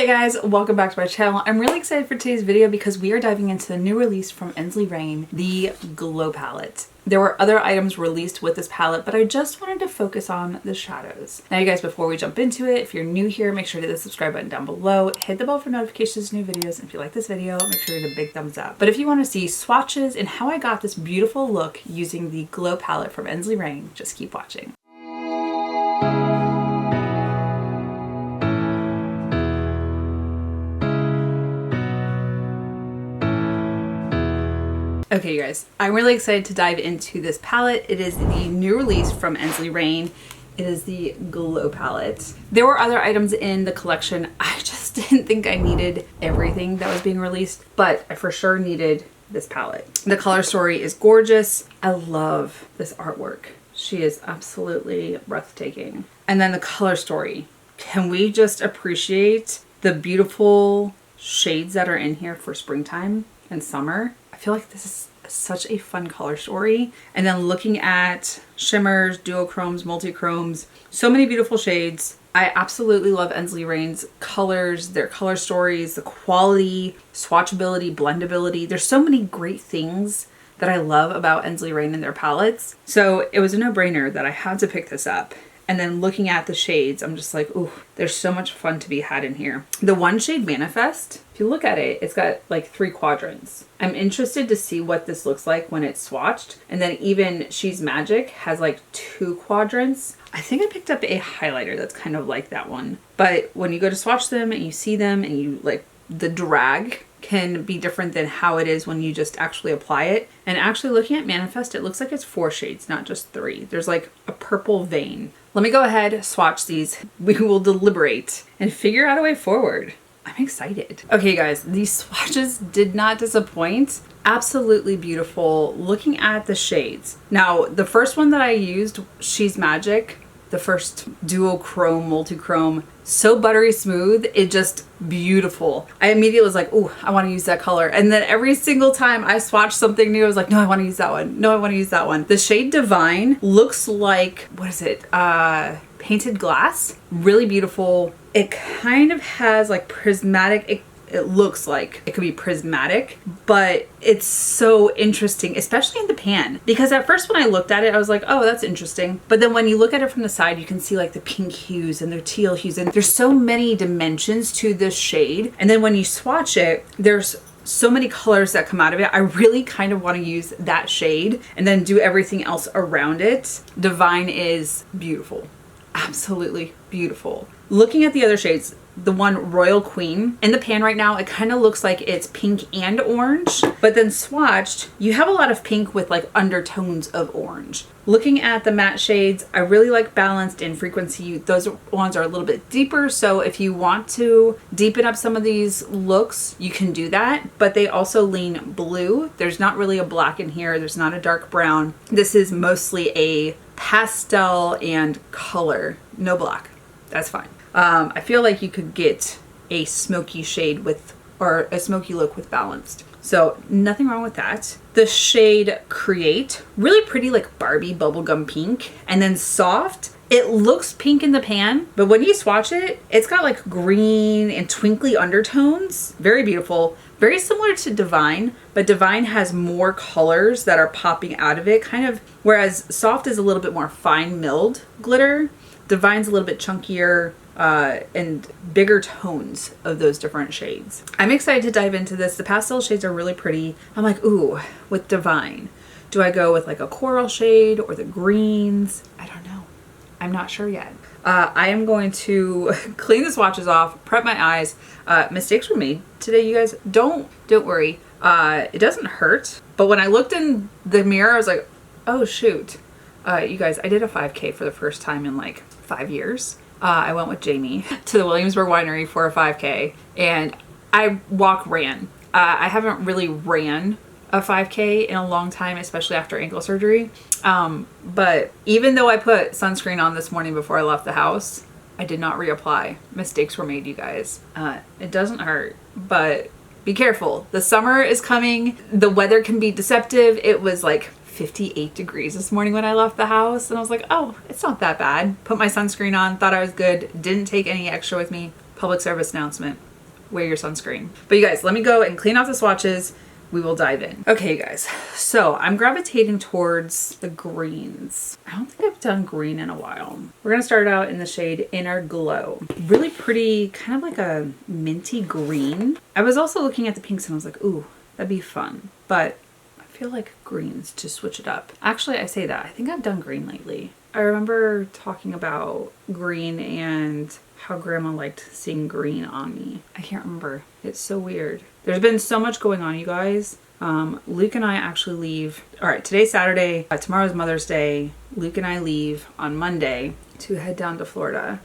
Hey guys, welcome back to my channel. I'm really excited for today's video because we are diving into the new release from Ensley Reign, the Glow Palette. There were other items released with this palette, but I just wanted to focus on the shadows. Now you guys, before we jump into it, if you're new here, make sure to hit the subscribe button down below, hit the bell for notifications of new videos, and if you like this video, make sure to hit a big thumbs up. But if you want to see swatches and how I got this beautiful look using the Glow Palette from Ensley Reign, just keep watching. Okay, you guys, I'm really excited to dive into this palette. It is the new release from Ensley Reign. It is the Glow Palette. There were other items in the collection. I just didn't think I needed everything that was being released, but I for sure needed this palette. The color story is gorgeous. I love this artwork. She is absolutely breathtaking. And then the color story. Can we just appreciate the beautiful shades that are in here for springtime and summer? I feel like this is such a fun color story. And then looking at shimmers, duochromes, multi-chromes, so many beautiful shades. I absolutely love Ensley Reign's colors, their color stories, the quality, swatchability, blendability. There's so many great things that I love about Ensley Reign and their palettes. So it was a no-brainer that I had to pick this up. And then looking at the shades, I'm just like, ooh, there's so much fun to be had in here. The one shade Manifest, if you look at it, it's got like 3 quadrants. I'm interested to see what this looks like when it's swatched. And then even She's Magic has like 2 quadrants. I think I picked up a highlighter that's kind of like that one. But when you go to swatch them and you see them and you like, the drag can be different than how it is when you just actually apply it. And actually looking at Manifest, it looks like it's 4 shades, not just 3. There's like a purple vein. Let me go ahead, swatch these. We will deliberate and figure out a way forward. I'm excited. Okay guys, these swatches did not disappoint. Absolutely beautiful. Looking at the shades. Now, the first one that I used, She's Magic, the first duochrome, multi-chrome, so buttery smooth, it just beautiful. I immediately was like, oh, I want to use that color. And then every single time I swatched something new, I was like, no, I want to use that one. No, I want to use that one. The shade Divine looks like, what is it? Painted glass. Really beautiful. It kind of has like prismatic, it looks like it could be prismatic, but it's so interesting, especially in the pan. Because at first when I looked at it, I was like, oh, that's interesting. But then when you look at it from the side, you can see like the pink hues and the teal hues. And there's so many dimensions to this shade. And then when you swatch it, there's so many colors that come out of it. I really kind of want to use that shade and then do everything else around it. Divine is beautiful. Absolutely beautiful. Looking at the other shades, the one Royal Queen in the pan right now, it kind of looks like it's pink and orange, but then swatched, you have a lot of pink with like undertones of orange. Looking at the matte shades, I really like Balanced and Frequency. Those ones are a little bit deeper, so if you want to deepen up some of these looks, you can do that, but they also lean blue. There's not really a black in here. There's not a dark brown. This is mostly a pastel and color, no black. That's fine. I feel like you could get a smoky shade with, or a smoky look with Balanced. So nothing wrong with that. The shade Create, really pretty like Barbie bubblegum pink. And then Soft, it looks pink in the pan, but when you swatch it, it's got like green and twinkly undertones. Very beautiful. Very similar to Divine, but Divine has more colors that are popping out of it, kind of, whereas Soft is a little bit more fine milled glitter. Divine's a little bit chunkier, and bigger tones of those different shades. I'm excited to dive into this. The pastel shades are really pretty. I'm like, ooh, with Divine, do I go with like a coral shade or the greens? I don't know. I'm not sure yet. I am going to clean the swatches off, prep my eyes. Mistakes were made today, you guys. Don't worry. It doesn't hurt. But when I looked in the mirror, I was like, oh shoot. You guys, I did a 5K for the first time in like 5 years. I went with Jamie to the Williamsburg Winery for a 5K, and I ran. I haven't really ran a 5K in a long time, especially after ankle surgery. But even though I put sunscreen on this morning before I left the house, I did not reapply. Mistakes were made, you guys. It doesn't hurt, but be careful. The summer is coming. The weather can be deceptive. It was like 58 degrees this morning when I left the house, and I was like, oh, it's not that bad. Put my sunscreen on, thought I was good, didn't take any extra with me. Public service announcement. wear your sunscreen. But you guys, let me go and clean off the swatches. We will dive in. Okay, you guys. So I'm gravitating towards the greens. I don't think I've done green in a while. We're gonna start out in the shade Inner Glow. Really pretty, kind of like a minty green. I was also looking at the pinks and I was like, ooh, that'd be fun. But I feel like greens to switch it up. Actually, I say that. I think I've done green lately. I remember talking about green and how grandma liked seeing green on me. I can't remember. It's so weird. There's been so much going on, you guys. Luke and I actually leave. All right, today's Saturday. Tomorrow's Mother's Day. Luke and I leave on Monday to head down to Florida.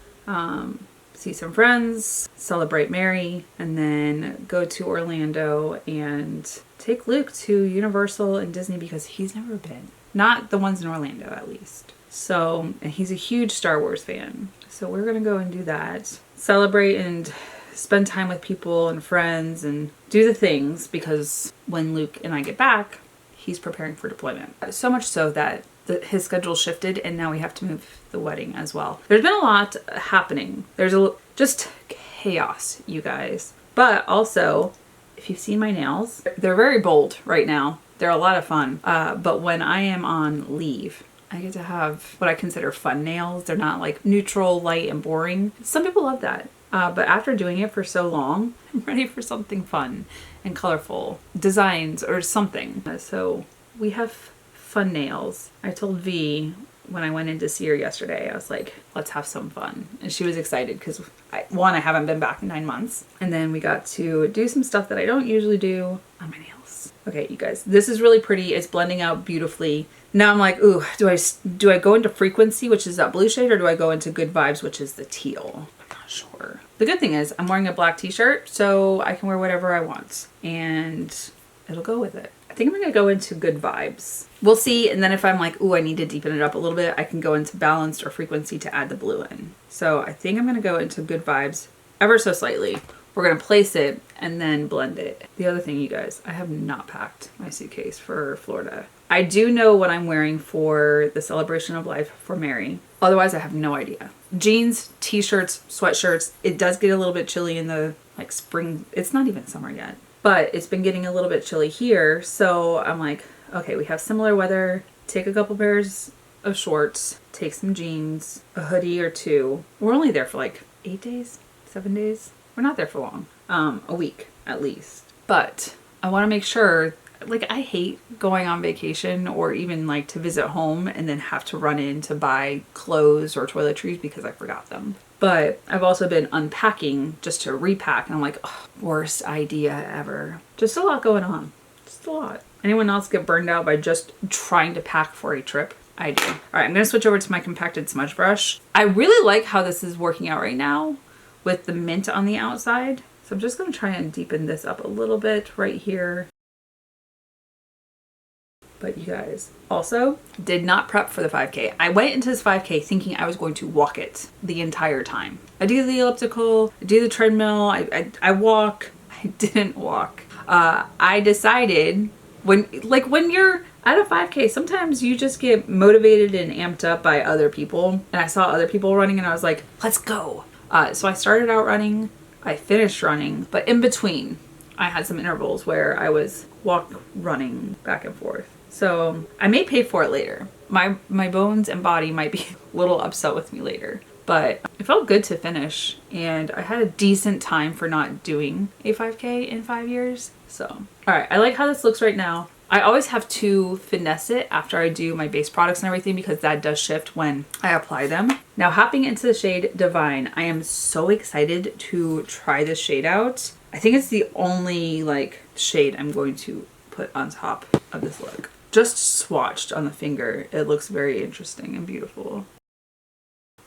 See some friends, celebrate Mary, and then go to Orlando and take Luke to Universal and Disney because he's never been. Not the ones in Orlando, at least. So, and he's a huge Star Wars fan. So we're gonna go and do that. Celebrate and spend time with people and friends and do the things because when Luke and I get back, he's preparing for deployment. So much so that his schedule shifted and now we have to move the wedding as well. There's been a lot happening. There's just chaos, you guys. But also, if you've seen my nails, they're very bold right now. They're a lot of fun. But when I am on leave, I get to have what I consider fun nails. They're not like neutral, light, and boring. Some people love that. But after doing it for so long, I'm ready for something fun and colorful. Designs or something. So we have fun nails. I told V when I went in to see her yesterday, I was like, let's have some fun. And she was excited because I haven't been back in 9 months. And then we got to do some stuff that I don't usually do on my nails. Okay, you guys, this is really pretty. It's blending out beautifully. Now I'm like, ooh, do I go into Frequency, which is that blue shade, or do I go into Good Vibes, which is the teal? I'm not sure. The good thing is I'm wearing a black t-shirt, so I can wear whatever I want and it'll go with it. I think I'm gonna go into Good Vibes. We'll see, and then if I'm like, ooh, I need to deepen it up a little bit, I can go into Balanced or Frequency to add the blue in. So I think I'm gonna go into Good Vibes ever so slightly. We're gonna place it and then blend it. The other thing, you guys, I have not packed my suitcase for Florida. I do know what I'm wearing for the celebration of life for Mary. Otherwise, I have no idea. Jeans, t-shirts, sweatshirts. It does get a little bit chilly in the like spring. It's not even summer yet, but it's been getting a little bit chilly here. So I'm like, okay, we have similar weather. Take a couple pairs of shorts, take some jeans, a hoodie or two. We're only there for like 8 days, 7 days. We're not there for long. A week at least. But I want to make sure, like, I hate going on vacation or even like to visit home and then have to run in to buy clothes or toiletries because I forgot them. But I've also been unpacking just to repack and I'm like, oh, worst idea ever. Just a lot going on. Just a lot. Anyone else get burned out by just trying to pack for a trip? I do. All right, I'm gonna switch over to my compacted smudge brush. I really like how this is working out right now with the mint on the outside. So I'm just gonna try and deepen this up a little bit right here. But you guys, also did not prep for the 5K. I went into this 5K thinking I was going to walk it the entire time. I do the elliptical, I do the treadmill, I walk. I didn't walk. I decided when you're at a 5K, sometimes you just get motivated and amped up by other people. And I saw other people running and I was like, let's go. So I started out running, I finished running, but in between I had some intervals where I was running back and forth. So I may pay for it later. My bones and body might be a little upset with me later, but it felt good to finish and I had a decent time for not doing a 5K in 5 years. So, all right, I like how this looks right now. I always have to finesse it after I do my base products and everything because that does shift when I apply them. Now hopping into the shade Divine, I am so excited to try this shade out. I think it's the only like shade I'm going to put on top of this look. Just swatched on the finger, it looks very interesting and beautiful.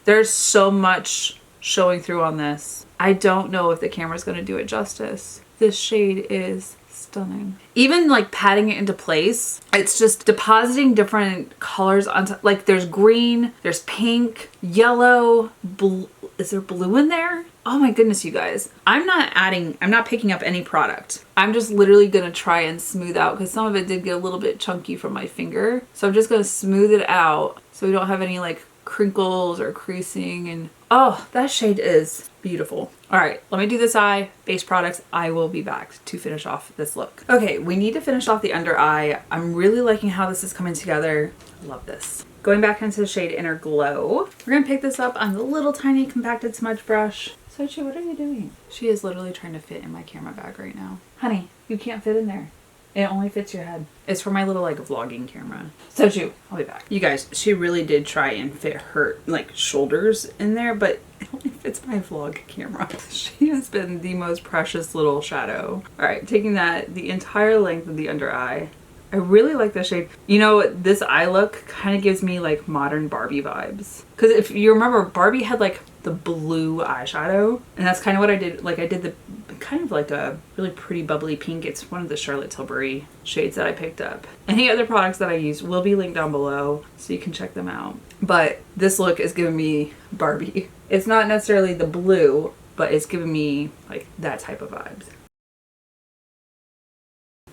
There's so much showing through on this. I don't know if the camera's gonna do it justice. This shade is stunning. Even like patting it into place, it's just depositing different colors on top. Like there's green, there's pink, yellow, blue. Is there blue in there? Oh my goodness, you guys. I'm not picking up any product. I'm just literally gonna try and smooth out because some of it did get a little bit chunky from my finger. So I'm just gonna smooth it out so we don't have any like crinkles or creasing. And Oh, that shade is beautiful. All right, let me do this eye, base products. I will be back to finish off this look. Okay, we need to finish off the under eye. I'm really liking how this is coming together. I love this. Going back into the shade Inner Glow. We're gonna pick this up on the little tiny compacted smudge brush. Sochi, what are you doing? She is literally trying to fit in my camera bag right now. Honey, you can't fit in there. It only fits your head. It's for my little like vlogging camera. Sochu, I'll be back. You guys, she really did try and fit her like shoulders in there, but it only fits my vlog camera. She has been the most precious little shadow. All right, taking that the entire length of the under eye. I really like this shade. You know, this eye look kind of gives me like modern Barbie vibes. Because if you remember, Barbie had like the blue eyeshadow, and that's kind of what I did. Like I did the kind of like a really pretty bubbly pink. It's one of the Charlotte Tilbury shades that I picked up. Any other products that I use will be linked down below so you can check them out. But this look is giving me Barbie. It's not necessarily the blue, but it's giving me like that type of vibes.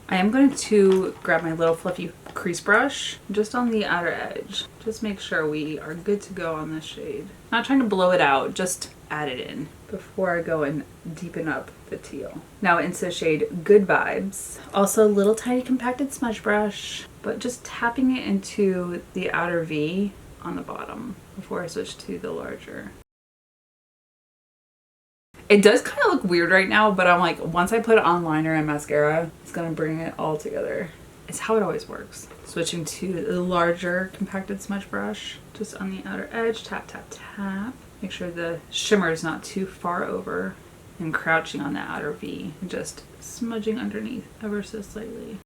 I am going to grab my little fluffy crease brush just on the outer edge. Just make sure we are good to go on this shade. Not trying to blow it out, just add it in before I go and deepen up the teal. Now into the shade Good Vibes. Also a little tiny compacted smudge brush, but just tapping it into the outer V on the bottom before I switch to the larger. It does kind of look weird right now, but I'm like, once I put on liner and mascara, it's gonna bring it all together. It's how it always works. Switching to the larger compacted smudge brush, just on the outer edge, tap, tap, tap. Make sure the shimmer is not too far over, and crouching on the outer V, and just smudging underneath ever so slightly.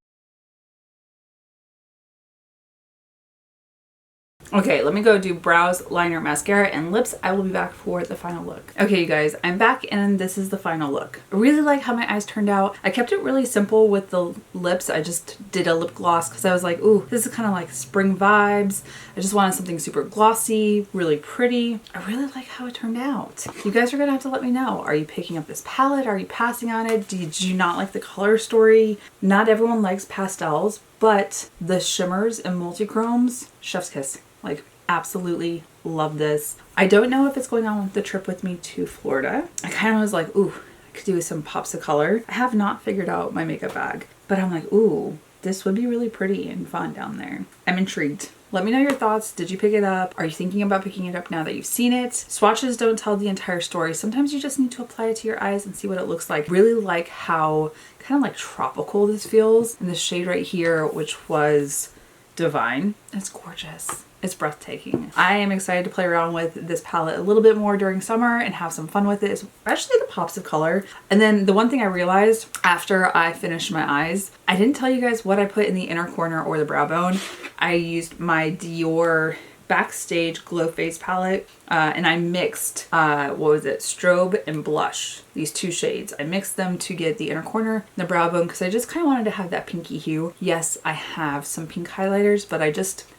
Okay, let me go do brows, liner, mascara, and lips. I will be back for the final look. Okay, you guys, I'm back and this is the final look. I really like how my eyes turned out. I kept it really simple with the lips. I just did a lip gloss because I was like, ooh, this is kind of like spring vibes. I just wanted something super glossy, really pretty. I really like how it turned out. You guys are gonna have to let me know. Are you picking up this palette? Are you passing on it? Did you not like the color story? Not everyone likes pastels, but the shimmers and multi-chromes, chef's kiss. Like, absolutely love this. I don't know if it's going on with the trip with me to Florida. I kind of was like, ooh, I could do some pops of color. I have not figured out my makeup bag, but I'm like, ooh, this would be really pretty and fun down there. I'm intrigued. Let me know your thoughts. Did you pick it up? Are you thinking about picking it up now that you've seen it? Swatches don't tell the entire story. Sometimes you just need to apply it to your eyes and see what it looks like. Really like how kind of like tropical this feels. And this shade right here, which was Divine. It's gorgeous. It's breathtaking. I am excited to play around with this palette a little bit more during summer and have some fun with it, especially the pops of color. And then the one thing I realized after I finished my eyes, I didn't tell you guys what I put in the inner corner or the brow bone. I used my Dior Backstage Glow Face palette and I mixed, what was it, Strobe and Blush. These two shades. I mixed them to get the inner corner and the brow bone because I just kind of wanted to have that pinky hue. Yes, I have some pink highlighters, but I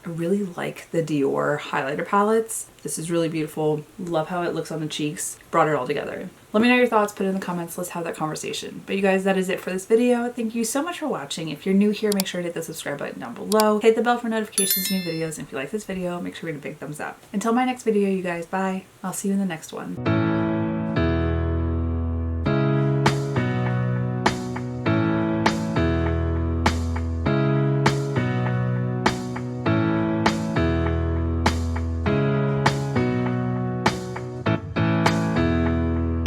really like the Dior highlighter palettes. This is really beautiful. Love how it looks on the cheeks. Brought it all together. Let me know your thoughts, put it in the comments, let's have that conversation. But you guys, that is it for this video. Thank you so much for watching. If you're new here, make sure to hit the subscribe button down below. Hit the bell for notifications of new videos. And if you like this video, make sure to give it a big thumbs up. Until my next video, you guys, bye. I'll see you in the next one.